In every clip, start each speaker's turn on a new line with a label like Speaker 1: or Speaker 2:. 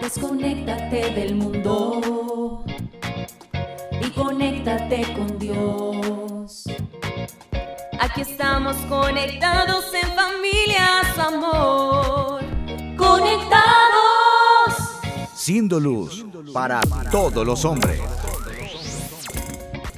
Speaker 1: Desconéctate del mundo y conéctate con Dios. Aquí estamos conectados en familia, su amor. Conectados.
Speaker 2: Siendo luz para todos los hombres.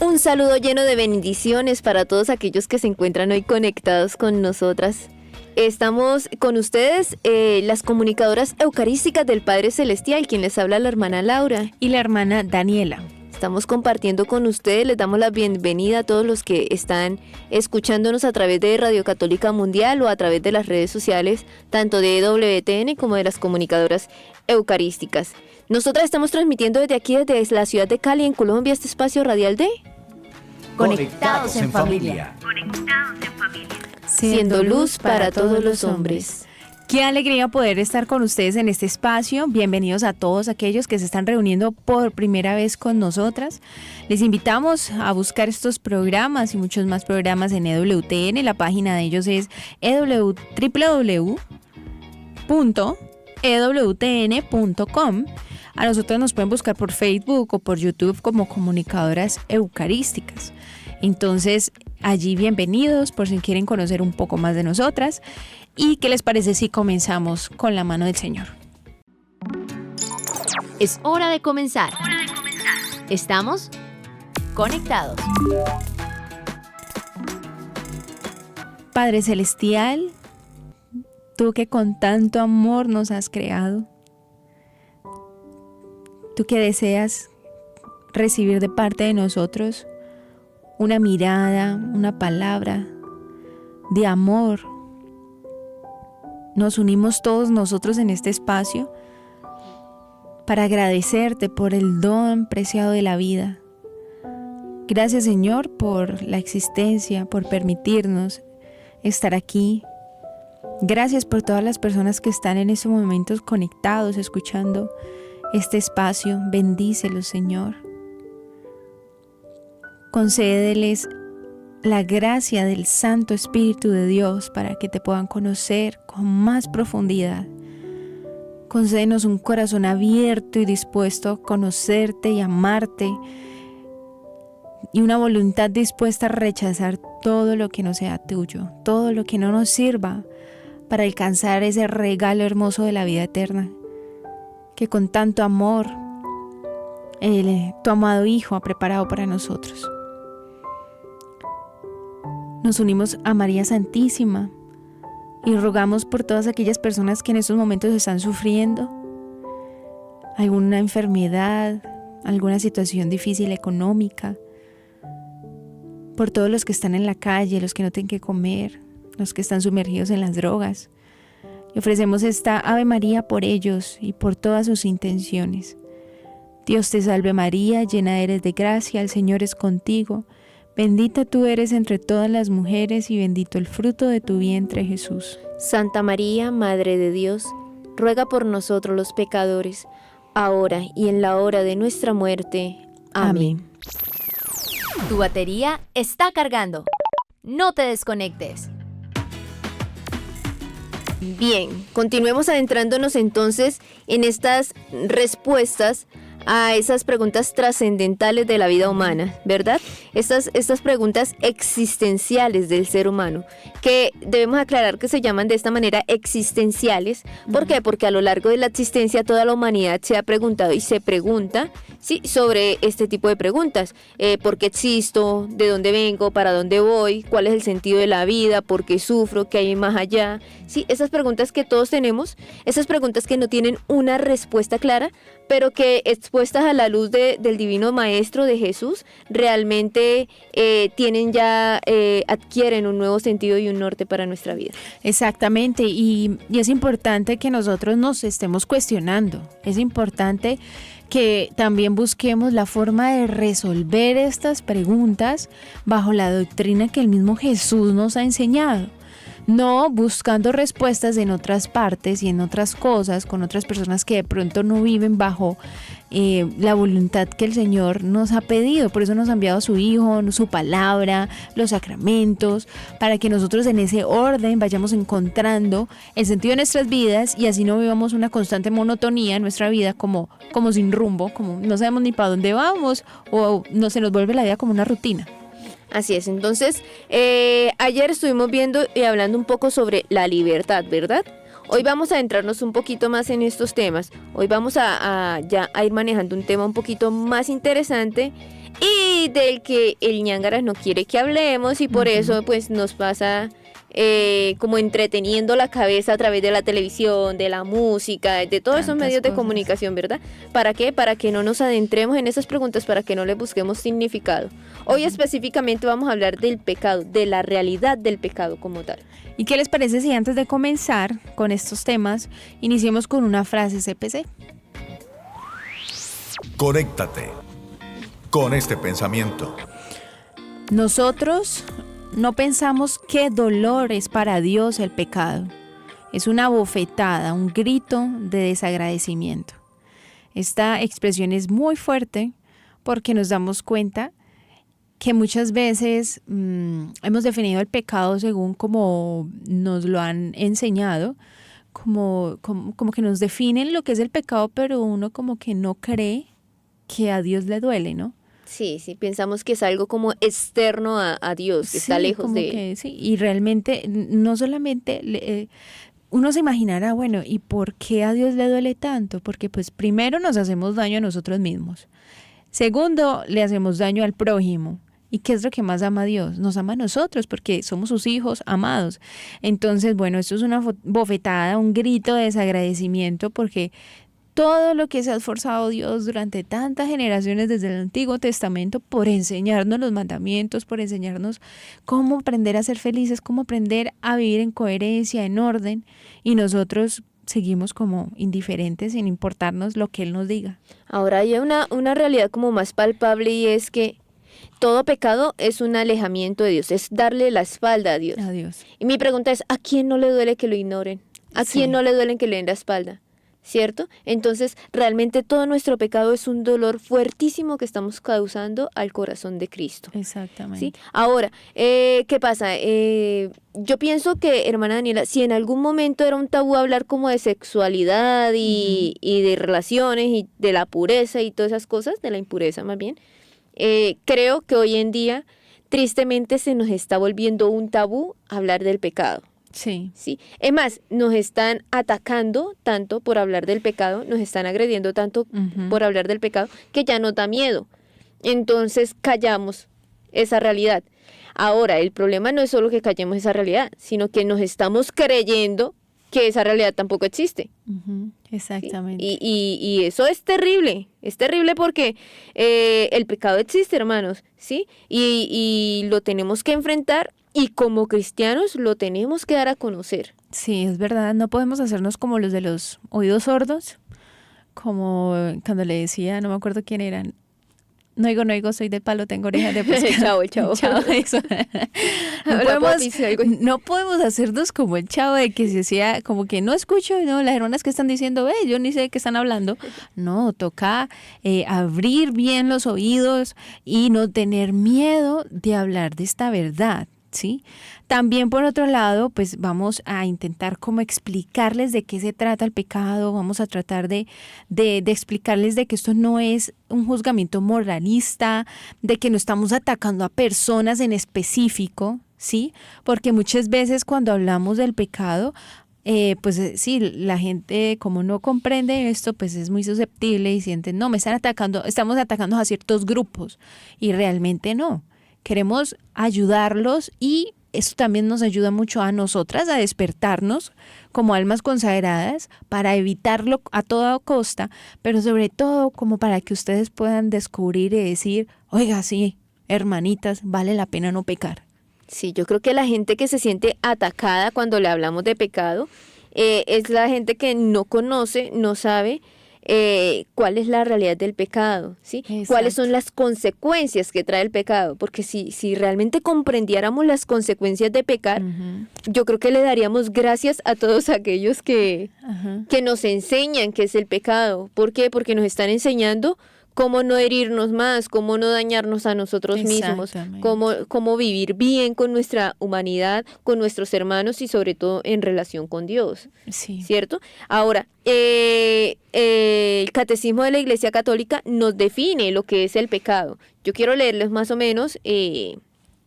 Speaker 3: Un saludo lleno de bendiciones para todos aquellos que se encuentran hoy conectados con nosotras. Estamos con ustedes, las comunicadoras eucarísticas del Padre Celestial, quien les habla la hermana Laura.
Speaker 4: Y la hermana Daniela.
Speaker 3: Estamos compartiendo con ustedes, les damos la bienvenida a todos los que están escuchándonos a través de Radio Católica Mundial o a través de las redes sociales, tanto de EWTN como de las comunicadoras eucarísticas. Nosotras estamos transmitiendo desde aquí, desde la ciudad de Cali, en Colombia, este espacio radial de
Speaker 1: Conectados en familia.
Speaker 3: Siendo luz para todos los hombres.
Speaker 4: Qué alegría poder estar con ustedes en este espacio. Bienvenidos a todos aquellos que se están reuniendo por primera vez con nosotras. Les invitamos a buscar estos programas y muchos más programas en EWTN. La página de ellos es www.ewtn.com. A nosotros nos pueden buscar por Facebook o por YouTube como Comunicadoras Eucarísticas. Entonces, allí bienvenidos por si quieren conocer un poco más de nosotras. ¿Y qué les parece si comenzamos con la mano del Señor?
Speaker 5: Es hora de comenzar. Estamos conectados.
Speaker 4: Padre Celestial, tú que con tanto amor nos has creado, tú que deseas recibir de parte de nosotros una mirada, una palabra de amor. Nos unimos todos nosotros en este espacio para agradecerte por el don preciado de la vida. Gracias, Señor, por la existencia, por permitirnos estar aquí. Gracias por todas las personas que están en estos momentos conectados, escuchando este espacio. Bendícelos, Señor. Concédeles la gracia del Santo Espíritu de Dios para que te puedan conocer con más profundidad. Concédenos un corazón abierto y dispuesto a conocerte y amarte, y una voluntad dispuesta a rechazar todo lo que no sea tuyo, todo lo que no nos sirva para alcanzar ese regalo hermoso de la vida eterna que con tanto amor tu amado Hijo ha preparado para nosotros. Nos unimos a María Santísima y rogamos por todas aquellas personas que en estos momentos están sufriendo alguna enfermedad, alguna situación difícil económica, por todos los que están en la calle, los que no tienen que comer, los que están sumergidos en las drogas. Y ofrecemos esta Ave María por ellos y por todas sus intenciones. Dios te salve María, llena eres de gracia, el Señor es contigo. Bendita tú eres entre todas las mujeres y bendito el fruto de tu vientre, Jesús.
Speaker 3: Santa María, Madre de Dios, ruega por nosotros los pecadores, ahora y en la hora de nuestra muerte. Amén.
Speaker 5: Tu batería está cargando. No te desconectes.
Speaker 3: Bien, continuemos adentrándonos entonces en estas respuestas a esas preguntas trascendentales de la vida humana, ¿verdad? Estas preguntas existenciales del ser humano, que debemos aclarar que se llaman de esta manera existenciales. ¿Por qué? Porque a lo largo de la existencia toda la humanidad se ha preguntado y se pregunta, ¿sí?, sobre este tipo de preguntas. ¿Por qué existo? ¿De dónde vengo? ¿Para dónde voy? ¿Cuál es el sentido de la vida? ¿Por qué sufro? ¿Qué hay más allá? Sí, esas preguntas que todos tenemos, esas preguntas que no tienen una respuesta clara, pero que expuestas a la luz del Divino Maestro de Jesús, realmente adquieren un nuevo sentido y un norte para nuestra vida.
Speaker 4: Exactamente, y es importante que nosotros nos estemos cuestionando. Es importante que también busquemos la forma de resolver estas preguntas bajo la doctrina que el mismo Jesús nos ha enseñado. No buscando respuestas en otras partes y en otras cosas, con otras personas que de pronto no viven bajo la voluntad que el Señor nos ha pedido. Por eso nos ha enviado a su Hijo, su palabra, los sacramentos, para que nosotros en ese orden vayamos encontrando el sentido de nuestras vidas y así no vivamos una constante monotonía en nuestra vida como sin rumbo, como no sabemos ni para dónde vamos o no se nos vuelve la vida como una rutina.
Speaker 3: Así es, entonces ayer estuvimos viendo y hablando un poco sobre la libertad, ¿verdad? Hoy vamos a adentrarnos un poquito más en estos temas. Hoy vamos a ir manejando un tema un poquito más interesante y del que el ñángara no quiere que hablemos y por eso pues nos pasa como entreteniendo la cabeza a través de la televisión, de la música, de todos esos medios de comunicación, ¿verdad? ¿Para qué? Para que no nos adentremos en esas preguntas, para que no le busquemos significado. Hoy específicamente vamos a hablar del pecado, de la realidad del pecado como tal.
Speaker 4: ¿Y qué les parece si antes de comenzar con estos temas, iniciemos con una frase CPC?
Speaker 2: Conéctate con este pensamiento.
Speaker 4: Nosotros no pensamos qué dolor es para Dios el pecado. Es una bofetada, un grito de desagradecimiento. Esta expresión es muy fuerte porque nos damos cuenta que muchas veces hemos definido el pecado según como nos lo han enseñado, como que nos definen lo que es el pecado, pero uno como que no cree que a Dios le duele, ¿no?
Speaker 3: Sí, pensamos que es algo como externo a Dios, que está lejos de él.
Speaker 4: Sí, y realmente no solamente uno se imaginará, bueno, ¿y por qué a Dios le duele tanto? Porque pues primero nos hacemos daño a nosotros mismos. Segundo, le hacemos daño al prójimo. ¿Y qué es lo que más ama a Dios? Nos ama a nosotros porque somos sus hijos amados. Entonces, bueno, esto es una bofetada, un grito de desagradecimiento porque todo lo que se ha esforzado Dios durante tantas generaciones desde el Antiguo Testamento por enseñarnos los mandamientos, por enseñarnos cómo aprender a ser felices, cómo aprender a vivir en coherencia, en orden, y nosotros seguimos como indiferentes sin importarnos lo que Él nos diga.
Speaker 3: Ahora hay una realidad como más palpable y es que todo pecado es un alejamiento de Dios, es darle la espalda a Dios. Y mi pregunta es, ¿a quién no le duele que lo ignoren? ¿A quién no le duele que le den la espalda? ¿Cierto? Entonces, realmente todo nuestro pecado es un dolor fuertísimo que estamos causando al corazón de Cristo.
Speaker 4: Exactamente.
Speaker 3: ¿Sí? Ahora, ¿qué pasa? Yo pienso que, hermana Daniela, si en algún momento era un tabú hablar como de sexualidad y de relaciones y de la pureza y todas esas cosas, de la impureza más bien, creo que hoy en día, tristemente, se nos está volviendo un tabú hablar del pecado.
Speaker 4: Sí.
Speaker 3: Es más, nos están atacando tanto por hablar del pecado, nos están agrediendo tanto por hablar del pecado, que ya nos da miedo. Entonces callamos esa realidad. Ahora, el problema no es solo que callemos esa realidad, sino que nos estamos creyendo que esa realidad tampoco existe.
Speaker 4: Exactamente.
Speaker 3: ¿Sí? Y eso es terrible porque el pecado existe, hermanos, ¿sí? Y lo tenemos que enfrentar. Y como cristianos lo tenemos que dar a conocer.
Speaker 4: Sí, es verdad, no podemos hacernos como los de los oídos sordos, como cuando le decía, no me acuerdo quién eran, no oigo, soy de palo, tengo orejas de pescado.
Speaker 3: El chavo.
Speaker 4: Eso. No podemos hacernos como el chavo de que se decía, como que no escucho, no, las hermanas que están diciendo, yo ni sé de qué están hablando. No, toca abrir bien los oídos y no tener miedo de hablar de esta verdad. ¿Sí? También por otro lado, pues vamos a intentar como explicarles de qué se trata el pecado, vamos a tratar de explicarles de que esto no es un juzgamiento moralista, de que no estamos atacando a personas en específico, ¿sí? Porque muchas veces cuando hablamos del pecado, pues sí, la gente como no comprende esto, pues es muy susceptible y sienten, no, estamos atacando a ciertos grupos y realmente no. Queremos ayudarlos y eso también nos ayuda mucho a nosotras a despertarnos como almas consagradas para evitarlo a toda costa, pero sobre todo como para que ustedes puedan descubrir y decir, oiga, sí, hermanitas, vale la pena no pecar.
Speaker 3: Sí, yo creo que la gente que se siente atacada cuando le hablamos de pecado es la gente que no conoce, no sabe cuál es la realidad del pecado, ¿sí?
Speaker 4: Exacto.
Speaker 3: Cuáles son las consecuencias que trae el pecado, porque si realmente comprendiéramos las consecuencias de pecar, yo creo que le daríamos gracias a todos aquellos que nos enseñan qué es el pecado. ¿Por qué? Porque nos están enseñando cómo no herirnos más, cómo no dañarnos a nosotros mismos, cómo vivir bien con nuestra humanidad, con nuestros hermanos y sobre todo en relación con Dios,
Speaker 4: Sí.
Speaker 3: ¿cierto? Ahora, el Catecismo de la Iglesia Católica nos define lo que es el pecado. Yo quiero leerles más o menos,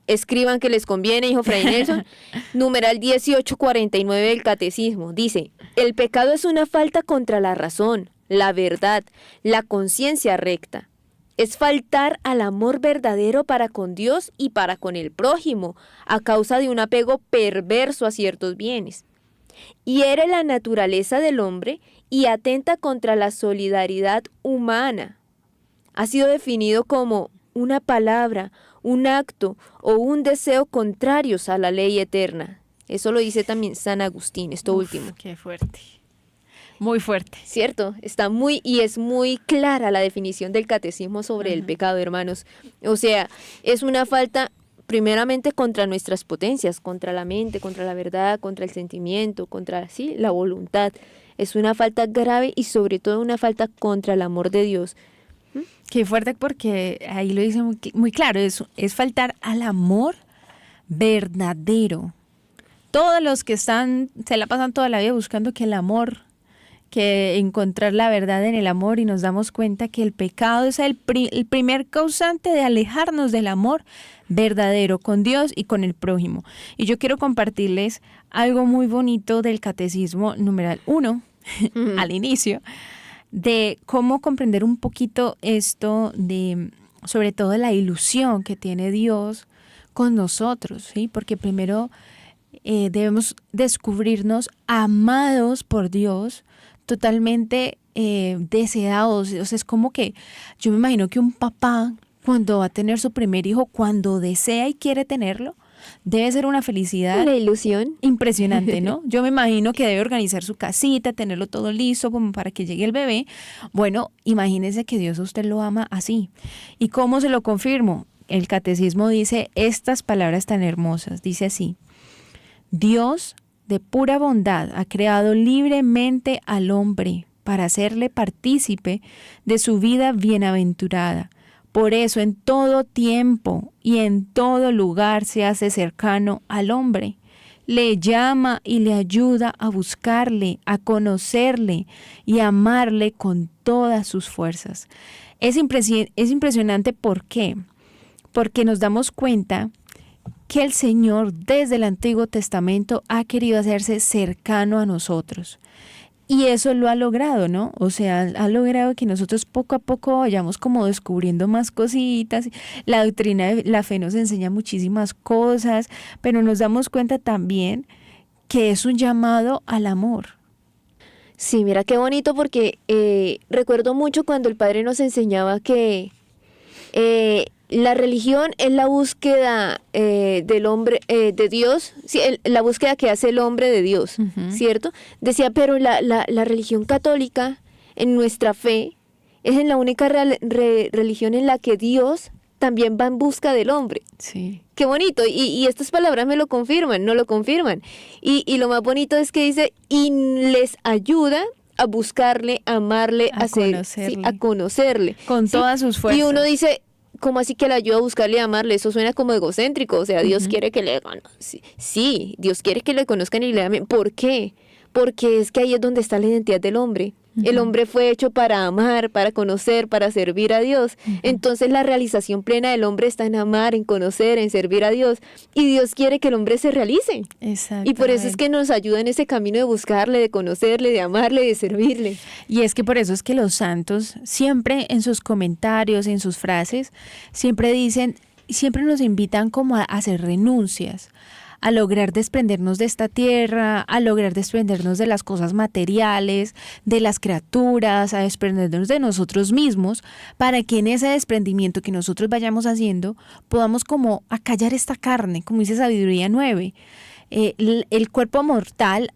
Speaker 3: escriban que les conviene, hijo Fray Nelson, numeral 1849 del Catecismo, dice: el pecado es una falta contra la razón, la verdad, la conciencia recta. Es faltar al amor verdadero para con Dios y para con el prójimo, a causa de un apego perverso a ciertos bienes. Hiere la naturaleza del hombre y atenta contra la solidaridad humana. Ha sido definido como una palabra, un acto o un deseo contrarios a la ley eterna. Eso lo dice también San Agustín, esto último.
Speaker 4: Qué fuerte. Muy fuerte.
Speaker 3: ¿Cierto? Es muy clara la definición del catecismo sobre el pecado, hermanos. O sea, es una falta primeramente contra nuestras potencias, contra la mente, contra la verdad, contra el sentimiento, contra la voluntad. Es una falta grave y sobre todo una falta contra el amor de Dios.
Speaker 4: Qué fuerte, porque ahí lo dice muy claro, es faltar al amor verdadero. Todos los que se la pasan toda la vida buscando que el amor, que encontrar la verdad en el amor, y nos damos cuenta que el pecado es el primer causante de alejarnos del amor verdadero con Dios y con el prójimo. Y yo quiero compartirles algo muy bonito del Catecismo numeral 1, al inicio, de cómo comprender un poquito esto de, sobre todo, la ilusión que tiene Dios con nosotros, ¿sí? Porque primero debemos descubrirnos amados por Dios, totalmente deseados. O sea, es como que yo me imagino que un papá, cuando va a tener su primer hijo, cuando desea y quiere tenerlo, debe ser una felicidad.
Speaker 3: La ilusión.
Speaker 4: Impresionante, ¿no? Yo me imagino que debe organizar su casita, tenerlo todo listo como para que llegue el bebé. Bueno, imagínese que Dios a usted lo ama así. ¿Y cómo se lo confirmo? El Catecismo dice estas palabras tan hermosas. Dice así: Dios, de pura bondad, ha creado libremente al hombre para hacerle partícipe de su vida bienaventurada. Por eso en todo tiempo y en todo lugar se hace cercano al hombre. Le llama y le ayuda a buscarle, a conocerle y a amarle con todas sus fuerzas. Es impresionante. ¿Por qué? Porque nos damos cuenta que el Señor desde el Antiguo Testamento ha querido hacerse cercano a nosotros. Y eso lo ha logrado, ¿no? O sea, ha logrado que nosotros poco a poco vayamos como descubriendo más cositas. La doctrina de la fe nos enseña muchísimas cosas, pero nos damos cuenta también que es un llamado al amor.
Speaker 3: Sí, mira qué bonito, porque recuerdo mucho cuando el Padre nos enseñaba que la religión es la búsqueda del hombre, de Dios, sí, la búsqueda que hace el hombre de Dios, ¿cierto? Decía, pero la religión católica, en nuestra fe, es en la única religión en la que Dios también va en busca del hombre.
Speaker 4: Sí.
Speaker 3: Qué bonito, y estas palabras me lo confirman, no lo confirman. Y lo más bonito es que dice, y les ayuda a buscarle, a amarle, a conocerle.
Speaker 4: Con todas sus fuerzas.
Speaker 3: Y uno dice, ¿cómo así que le ayuda a buscarle y amarle? Eso suena como egocéntrico. O sea, Dios quiere que le conozcan. Sí, Dios quiere que le conozcan y le amen. ¿Por qué? Porque es que ahí es donde está la identidad del hombre. El hombre fue hecho para amar, para conocer, para servir a Dios. Entonces la realización plena del hombre está en amar, en conocer, en servir a Dios. Y Dios quiere que el hombre se realice.
Speaker 4: Exacto.
Speaker 3: Y por eso es que nos ayuda en ese camino de buscarle, de conocerle, de amarle, de servirle.
Speaker 4: Y es que por eso es que los santos siempre en sus comentarios, en sus frases, siempre dicen, siempre nos invitan como a hacer renuncias, a lograr desprendernos de esta tierra, a lograr desprendernos de las cosas materiales, de las criaturas, a desprendernos de nosotros mismos, para que en ese desprendimiento que nosotros vayamos haciendo, podamos como acallar esta carne, como dice Sabiduría 9. El cuerpo mortal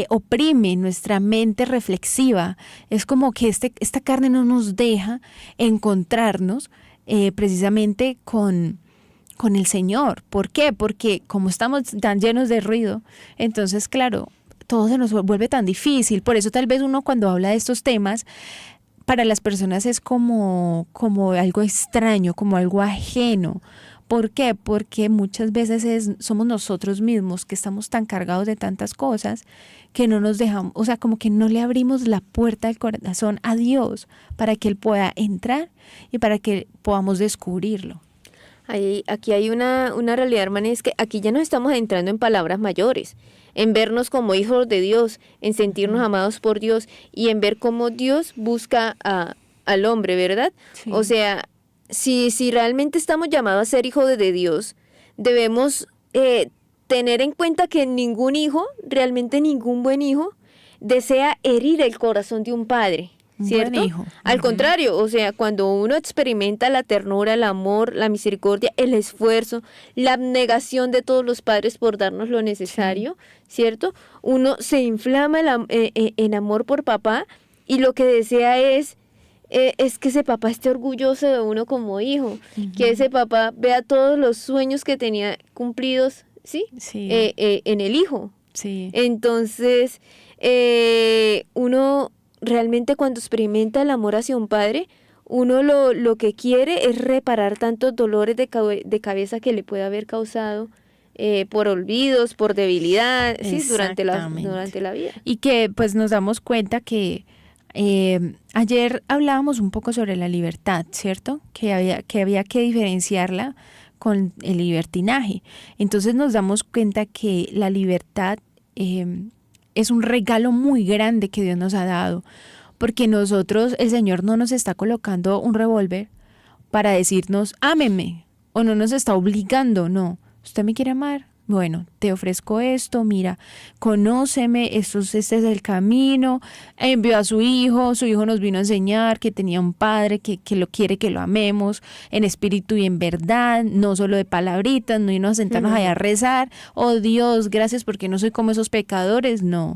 Speaker 4: oprime nuestra mente reflexiva. Es como que esta carne no nos deja encontrarnos precisamente con el Señor. ¿Por qué? Porque como estamos tan llenos de ruido, entonces claro, todo se nos vuelve tan difícil. Por eso tal vez uno cuando habla de estos temas, para las personas es como algo extraño, como algo ajeno. ¿Por qué? Porque muchas veces somos nosotros mismos que estamos tan cargados de tantas cosas que no nos dejamos, o sea, como que no le abrimos la puerta del corazón a Dios para que Él pueda entrar y para que podamos descubrirlo.
Speaker 3: Aquí hay una realidad, hermana, es que aquí ya nos estamos entrando en palabras mayores, en vernos como hijos de Dios, en sentirnos amados por Dios y en ver cómo Dios busca al hombre, ¿verdad?
Speaker 4: Sí.
Speaker 3: O sea, si realmente estamos llamados a ser hijos de Dios, debemos tener en cuenta que ningún hijo, realmente ningún buen hijo, desea herir el corazón de un padre, ¿cierto?
Speaker 4: Buen hijo.
Speaker 3: Al contrario, o sea, cuando uno experimenta la ternura, el amor, la misericordia, el esfuerzo, la abnegación de todos los padres por darnos lo necesario, ¿cierto? Uno se inflama en amor por papá y lo que desea es que ese papá esté orgulloso de uno como hijo, que ese papá vea todos los sueños que tenía cumplidos, ¿sí?
Speaker 4: Sí.
Speaker 3: En el hijo.
Speaker 4: Sí.
Speaker 3: Entonces, uno realmente cuando experimenta el amor hacia un padre, uno lo que quiere es reparar tantos dolores de cabeza que le puede haber causado por olvidos, por debilidad, ¿sí? durante la vida.
Speaker 4: Y que pues nos damos cuenta que ayer hablábamos un poco sobre la libertad, ¿cierto? Que había que diferenciarla con el libertinaje. Entonces nos damos cuenta que la libertad es un regalo muy grande que Dios nos ha dado, porque nosotros, el Señor no nos está colocando un revólver para decirnos, ámeme, o no nos está obligando, no. ¿Usted me quiere amar? Bueno, te ofrezco esto, mira, conóceme, este es el camino. Envió a su hijo nos vino a enseñar que tenía un padre que lo quiere que lo amemos en espíritu y en verdad, no solo de palabritas, no irnos a sentarnos allá a rezar, oh Dios, gracias porque no soy como esos pecadores, no.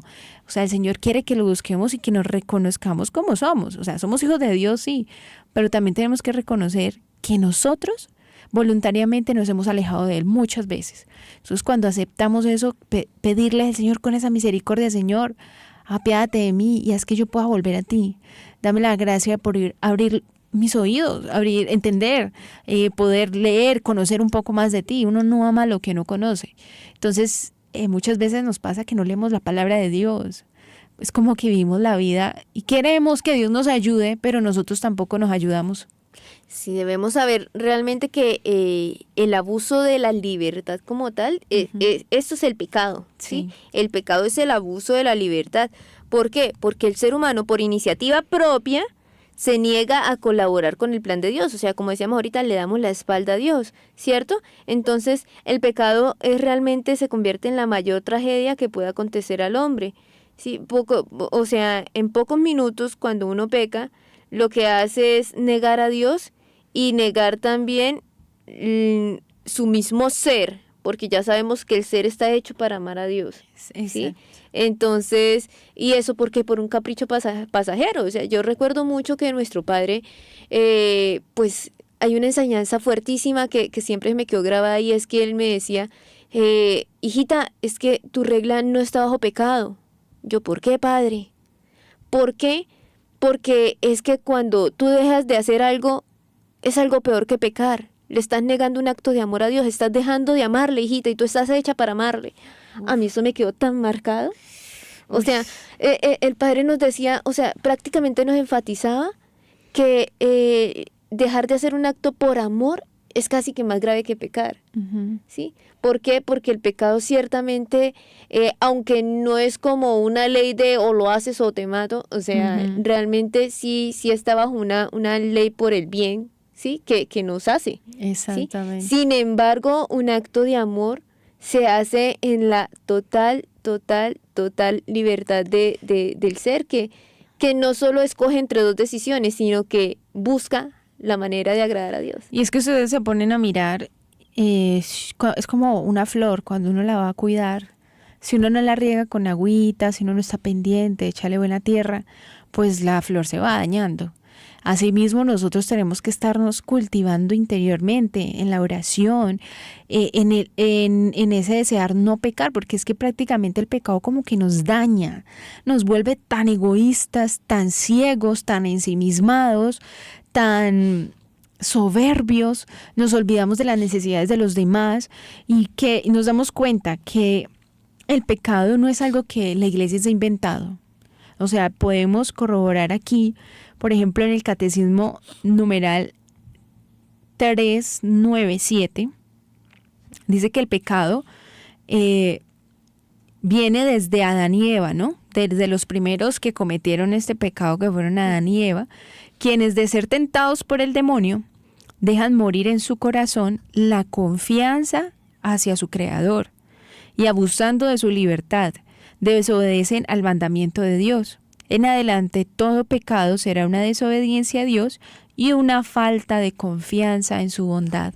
Speaker 4: O sea, el Señor quiere que lo busquemos y que nos reconozcamos como somos. O sea, somos hijos de Dios, sí, pero también tenemos que reconocer que nosotros voluntariamente nos hemos alejado de Él muchas veces. Entonces, cuando aceptamos eso, pedirle al Señor con esa misericordia, Señor, apiádate de mí y haz que yo pueda volver a ti. Dame la gracia por abrir mis oídos, entender, poder leer, conocer un poco más de ti. Uno no ama lo que no conoce. Entonces, muchas veces nos pasa que no leemos la palabra de Dios. Es como que vivimos la vida y queremos que Dios nos ayude, pero nosotros tampoco nos ayudamos.
Speaker 3: Sí, debemos saber realmente que el abuso de la libertad como tal, esto es el pecado, ¿sí? El pecado es el abuso de la libertad. ¿Por qué? Porque el ser humano, por iniciativa propia, se niega a colaborar con el plan de Dios. O sea, como decíamos ahorita, le damos la espalda a Dios, ¿cierto? Entonces, el pecado realmente se convierte en la mayor tragedia que puede acontecer al hombre. Sí, en pocos minutos, cuando uno peca, lo que hace es negar a Dios y negar también su mismo ser, porque ya sabemos que el ser está hecho para amar a Dios, ¿sí? Entonces, y eso porque por un capricho pasajero. O sea, yo recuerdo mucho que nuestro padre, pues hay una enseñanza fuertísima que siempre me quedó grabada, y es que él me decía, hijita, es que tu regla no está bajo pecado. Yo, ¿por qué, padre? ¿Por qué? Porque es que cuando tú dejas de hacer algo, es algo peor que pecar. Le estás negando un acto de amor a Dios, estás dejando de amarle, hijita, y tú estás hecha para amarle. A mí eso me quedó tan marcado. O sea, el padre nos decía, o sea, prácticamente nos enfatizaba que dejar de hacer un acto por amor es casi que más grave que pecar, ¿sí? ¿Por qué? Porque el pecado ciertamente, aunque no es como una ley de o lo haces o te mato, o sea, realmente sí está bajo una ley por el bien, ¿sí? Que nos hace.
Speaker 4: Exactamente.
Speaker 3: ¿Sí? Sin embargo, un acto de amor se hace en la total libertad del ser, que no solo escoge entre dos decisiones, sino que busca la manera de agradar a Dios.
Speaker 4: Y es que ustedes se ponen a mirar, es como una flor, cuando uno la va a cuidar, Si uno no la riega con agüita, si uno no está pendiente, échale buena tierra, pues la flor se va dañando. Asimismo, nosotros tenemos que estarnos cultivando interiormente, en la oración, en ese desear no pecar, porque es que prácticamente el pecado como que nos daña, nos vuelve tan egoístas, tan ciegos, tan ensimismados, tan soberbios, nos olvidamos de las necesidades de los demás y que nos damos cuenta que el pecado no es algo que la iglesia se ha inventado. O sea, podemos corroborar aquí, por ejemplo, en el Catecismo numeral 397, dice que el pecado viene desde Adán y Eva, ¿no? Desde los primeros que cometieron este pecado, que fueron Adán y Eva, quienes de ser tentados por el demonio, dejan morir en su corazón la confianza hacia su Creador y abusando de su libertad, desobedecen al mandamiento de Dios. En adelante, todo pecado será una desobediencia a Dios y una falta de confianza en su bondad.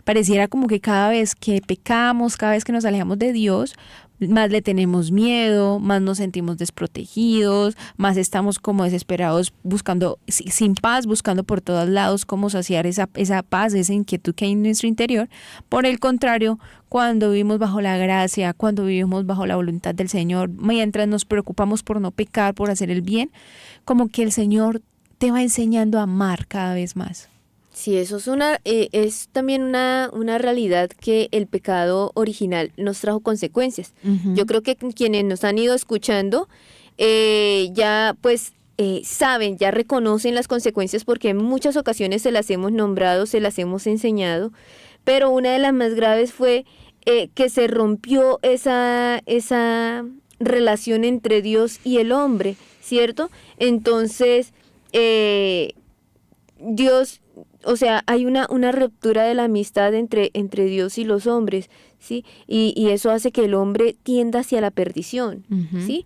Speaker 4: Pareciera como que cada vez que pecamos, cada vez que nos alejamos de Dios, más le tenemos miedo, más nos sentimos desprotegidos, más estamos como desesperados buscando, sin paz, buscando por todos lados cómo saciar esa paz, esa inquietud que hay en nuestro interior. Por el contrario, cuando vivimos bajo la gracia, cuando vivimos bajo la voluntad del Señor, mientras nos preocupamos por no pecar, por hacer el bien, como que el Señor te va enseñando a amar cada vez más.
Speaker 3: Sí, eso es también una realidad, que el pecado original nos trajo consecuencias.
Speaker 4: Uh-huh.
Speaker 3: Yo creo que quienes nos han ido escuchando ya pues saben, ya reconocen las consecuencias, porque en muchas ocasiones se las hemos nombrado, se las hemos enseñado, pero una de las más graves fue que se rompió esa relación entre Dios y el hombre, ¿cierto? Entonces, Dios... O sea, hay una ruptura de la amistad entre Dios y los hombres, ¿sí? Y eso hace que el hombre tienda hacia la perdición, ¿sí?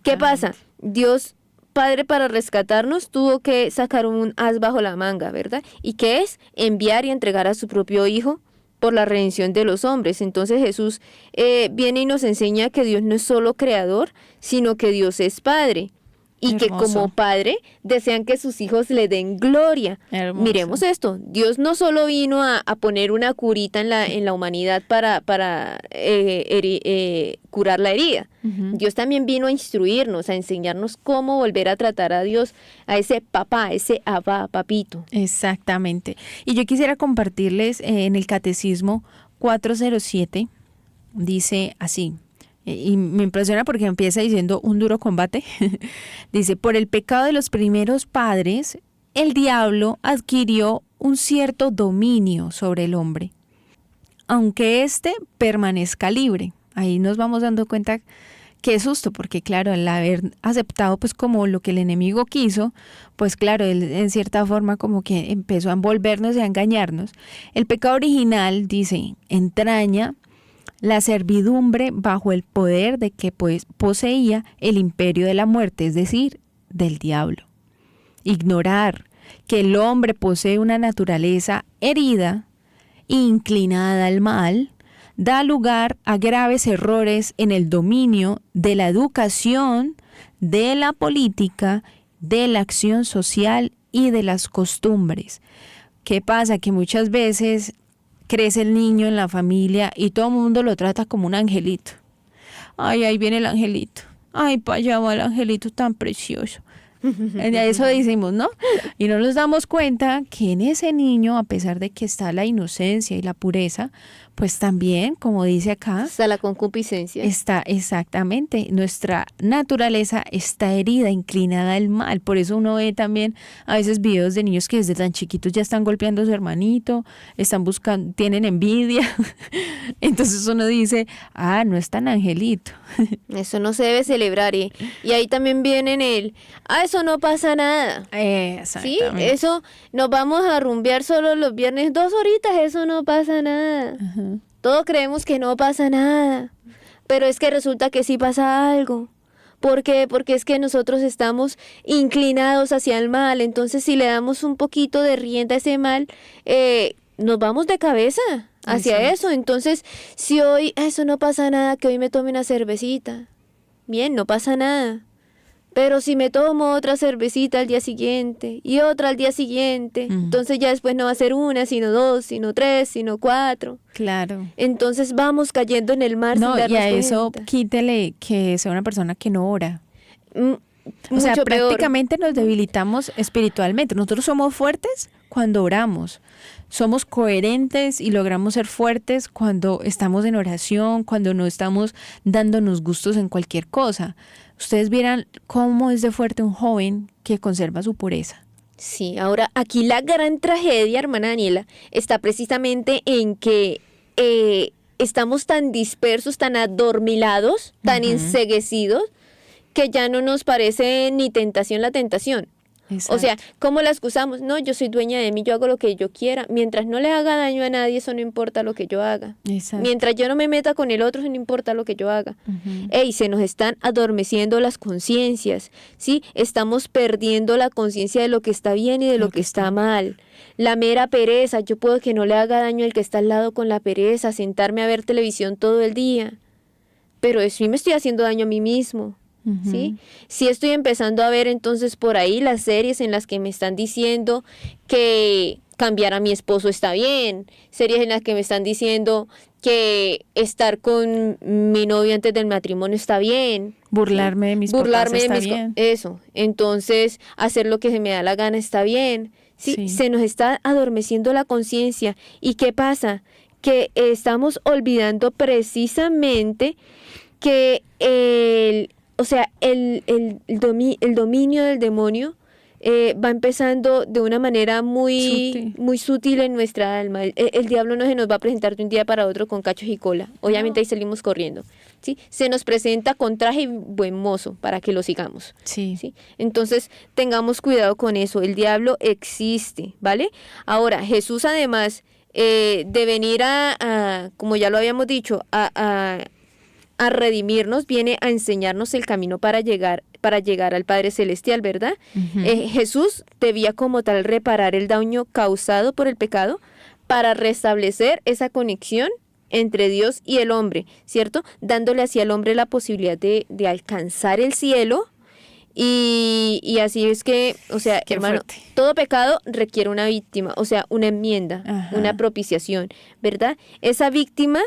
Speaker 3: ¿Qué pasa? Dios, Padre, para rescatarnos, tuvo que sacar un as bajo la manga, ¿verdad? ¿Y qué es? Enviar y entregar a su propio Hijo por la redención de los hombres. Entonces Jesús viene y nos enseña que Dios no es solo creador, sino que Dios es Padre. Y
Speaker 4: Hermoso.
Speaker 3: Que como padre desean que sus hijos le den gloria.
Speaker 4: Hermoso.
Speaker 3: Miremos esto, Dios no solo vino a poner una curita en la humanidad para curar la herida.
Speaker 4: Uh-huh.
Speaker 3: Dios también vino a instruirnos, a enseñarnos cómo volver a tratar a Dios, a ese papá, a ese abba, papito.
Speaker 4: Exactamente. Y yo quisiera compartirles en el Catecismo 407, dice así. Y me impresiona porque empieza diciendo un duro combate. Dice, por el pecado de los primeros padres, el diablo adquirió un cierto dominio sobre el hombre, aunque éste permanezca libre. Ahí nos vamos dando cuenta qué susto, porque claro, al haber aceptado pues como lo que el enemigo quiso, pues claro, él en cierta forma como que empezó a envolvernos y a engañarnos. El pecado original, dice, entraña la servidumbre bajo el poder de que pues poseía el imperio de la muerte, es decir, del diablo. Ignorar que el hombre posee una naturaleza herida, inclinada al mal, da lugar a graves errores en el dominio de la educación, de la política, de la acción social y de las costumbres. ¿Qué pasa? Que muchas veces crece el niño en la familia y todo el mundo lo trata como un angelito. Ay, ahí viene el angelito. Ay, para allá va el angelito tan precioso. Eso decimos, ¿no? Y no nos damos cuenta que en ese niño, a pesar de que está la inocencia y la pureza, pues también, como dice acá,
Speaker 3: Está la concupiscencia.
Speaker 4: está exactamente, nuestra naturaleza está herida, inclinada al mal. Por eso uno ve también a veces videos de niños que desde tan chiquitos ya están golpeando a su hermanito, están buscando, tienen envidia. Entonces uno dice, no es tan angelito.
Speaker 3: Eso no se debe celebrar. Y ahí también viene eso no pasa nada. Sí,
Speaker 4: Exactamente.
Speaker 3: eso nos vamos a rumbear solo los viernes 2 horitas, eso no pasa nada.
Speaker 4: Ajá.
Speaker 3: Todos creemos que no pasa nada, pero es que resulta que sí pasa algo. ¿Por qué? Porque es que nosotros estamos inclinados hacia el mal, entonces si le damos un poquito de rienda a ese mal, nos vamos de cabeza hacia
Speaker 4: Exacto.
Speaker 3: eso. Entonces, si hoy eso no pasa nada, que hoy me tome una cervecita, bien, no pasa nada. Pero si me tomo otra cervecita al día siguiente y otra al día siguiente, entonces ya después no va a ser una, sino 2, sino 3, sino 4.
Speaker 4: Claro.
Speaker 3: Entonces vamos cayendo en el mar
Speaker 4: No,
Speaker 3: sin darnos
Speaker 4: y a eso
Speaker 3: cuenta.
Speaker 4: quítele que sea una persona que no ora. O sea,
Speaker 3: Mucho peor.
Speaker 4: prácticamente nos debilitamos espiritualmente. Nosotros somos fuertes cuando oramos. Somos coherentes y logramos ser fuertes cuando estamos en oración, cuando no estamos dándonos gustos en cualquier cosa. Ustedes vieran cómo es de fuerte un joven que conserva su pureza.
Speaker 3: Sí, ahora aquí la gran tragedia, hermana Daniela, está precisamente en que estamos tan dispersos, tan adormilados, tan enceguecidos, que ya no nos parece ni tentación la tentación.
Speaker 4: Exacto.
Speaker 3: O sea, ¿cómo la excusamos? No, yo soy dueña de mí, yo hago lo que yo quiera. Mientras no le haga daño a nadie, eso no importa lo que yo haga.
Speaker 4: Exacto.
Speaker 3: Mientras yo no me meta con el otro, eso no importa lo que yo haga. Ey, se nos están adormeciendo las conciencias, ¿sí? Estamos perdiendo la conciencia de lo que está bien y de lo que está mal. La mera pereza, yo puedo que no le haga daño al que está al lado con la pereza, sentarme a ver televisión todo el día. Pero sí me estoy haciendo daño a mí mismo. ¿Sí? Sí estoy empezando a ver entonces por ahí las series en las que me están diciendo que cambiar a mi esposo está bien, series en las que me están diciendo que estar con mi novio antes del matrimonio está bien.
Speaker 4: Burlarme de mis papás está bien.
Speaker 3: Eso, entonces hacer lo que se me da la gana está bien. ¿Sí?
Speaker 4: Sí.
Speaker 3: Se nos está adormeciendo la conciencia. ¿Y qué pasa? Que estamos olvidando precisamente que el dominio del demonio va empezando de una manera muy sutil en nuestra alma. El diablo no se nos va a presentar de un día para otro con cachos y cola. Obviamente ahí salimos corriendo. ¿Sí? Se nos presenta con traje y buen mozo para que lo sigamos.
Speaker 4: Sí.
Speaker 3: ¿Sí? Entonces tengamos cuidado con eso. El diablo existe, ¿vale? Ahora, Jesús además de venir como ya lo habíamos dicho, a redimirnos, viene a enseñarnos el camino para llegar al Padre Celestial, ¿verdad? Jesús debía como tal reparar el daño causado por el pecado para restablecer esa conexión entre Dios y el hombre, ¿cierto? Dándole así al hombre la posibilidad de alcanzar el cielo. Y así es que, o sea,
Speaker 4: Qué
Speaker 3: hermano,
Speaker 4: fuerte.
Speaker 3: todo pecado requiere una víctima, o sea, una enmienda,
Speaker 4: Ajá.
Speaker 3: una propiciación, ¿verdad? Esa víctima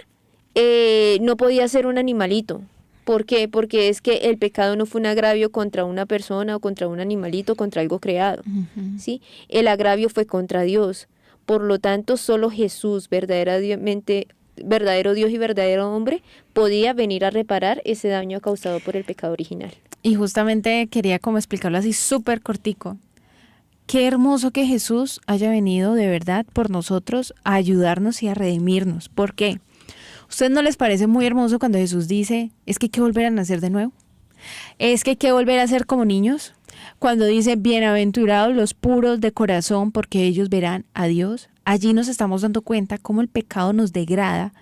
Speaker 3: no podía ser un animalito. ¿Por qué? Porque es que el pecado no fue un agravio contra una persona o contra un animalito, contra algo creado, ¿sí? El agravio fue contra Dios. Por lo tanto, solo Jesús, verdadero Dios y verdadero hombre, podía venir a reparar ese daño causado por el pecado original.
Speaker 4: Y justamente quería como explicarlo así súper cortico. Qué hermoso que Jesús haya venido de verdad por nosotros a ayudarnos y a redimirnos. ¿Por qué? ¿Ustedes no les parece muy hermoso cuando Jesús dice, es que hay que volver a nacer de nuevo? ¿Es que hay que volver a ser como niños? Cuando dice, bienaventurados los puros de corazón, porque ellos verán a Dios. Allí nos estamos dando cuenta cómo el pecado nos degrada,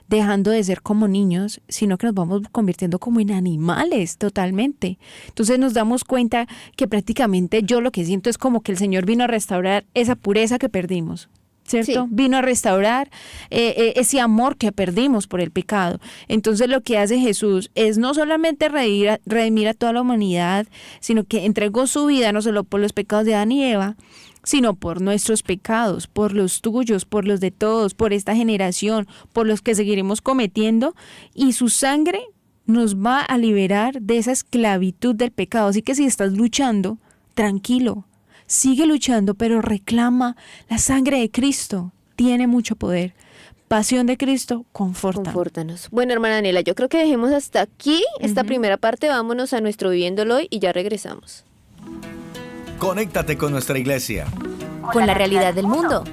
Speaker 4: dejando de ser como niños, sino que nos vamos convirtiendo como en animales totalmente. Entonces nos damos cuenta que prácticamente yo lo que siento es como que el Señor vino a restaurar esa pureza que perdimos. ¿Cierto?
Speaker 3: Sí.
Speaker 4: Vino a restaurar ese amor que perdimos por el pecado. Entonces lo que hace Jesús es no solamente redimir a toda la humanidad, sino que entregó su vida no solo por los pecados de Adán y Eva, sino por nuestros pecados, por los tuyos, por los de todos, por esta generación, por los que seguiremos cometiendo, y su sangre nos va a liberar de esa esclavitud del pecado. Así que si estás luchando, tranquilo. Sigue luchando, pero reclama la sangre de Cristo. Tiene mucho poder. Pasión de Cristo,
Speaker 3: Confórtanos. Bueno, hermana Daniela, yo creo que dejemos hasta aquí esta primera parte. Vámonos a nuestro Viviéndolo Hoy y ya regresamos.
Speaker 2: Conéctate con nuestra iglesia,
Speaker 5: Con la realidad del mundo.